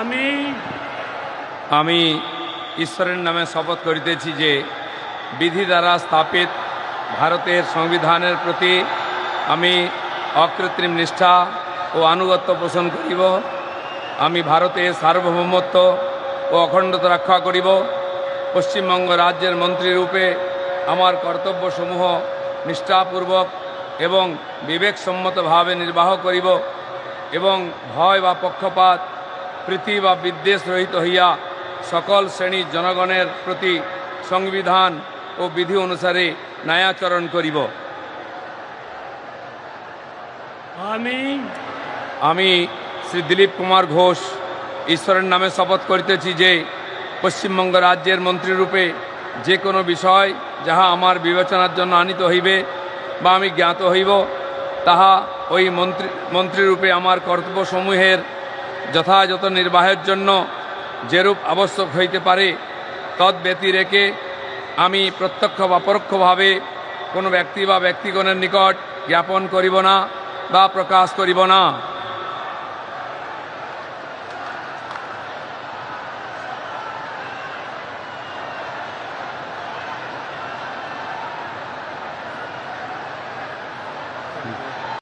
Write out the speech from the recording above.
আমি আমি ঈশ্বরের নামে শপথ করিতেছি যে বিধি দ্বারা স্থাপিত ভারতের সংবিধানের প্রতি আমি অকৃত্রিম নিষ্ঠা ও আনুগত্য পোষণ করিব। আমি ভারতের সার্বভৌমত্ব ও অখণ্ডতা রক্ষা করিব। পশ্চিমবঙ্গ রাজ্যের মন্ত্রীরূপে আমার কর্তব্যসমূহ নিষ্ঠাপূর্বক এবং বিবেকসম্মতভাবে নির্বাহ করিব এবং ভয় বা পক্ষপাত প্রীতি বা বিদ্বেষ রহিত হইয়া সকল শ্রেণীর জনগণের প্রতি সংবিধান ও বিধি অনুসারে ন্যায়াচরণ করিব। আমি শ্রী দিলীপ কুমার ঘোষ ঈশ্বরের নামে শপথ করিতেছি যে পশ্চিমবঙ্গ রাজ্যের মন্ত্রীরূপে যে কোনো বিষয় যাহা আমার বিবেচনার জন্য আনিত হইবে বা আমি জ্ঞাত হইব, তাহা ওই মন্ত্রীরূপে আমার কর্তব্যসমূহের যথাযথ নির্বাহের জন্য যেরূপ আবশ্যক হইতে পারে তদ্ব্যতিরেকে আমি প্রত্যক্ষ বা পরোক্ষভাবে কোনো ব্যক্তি বা ব্যক্তিগণের নিকট জ্ঞাপন করিব না বা প্রকাশ করিব না।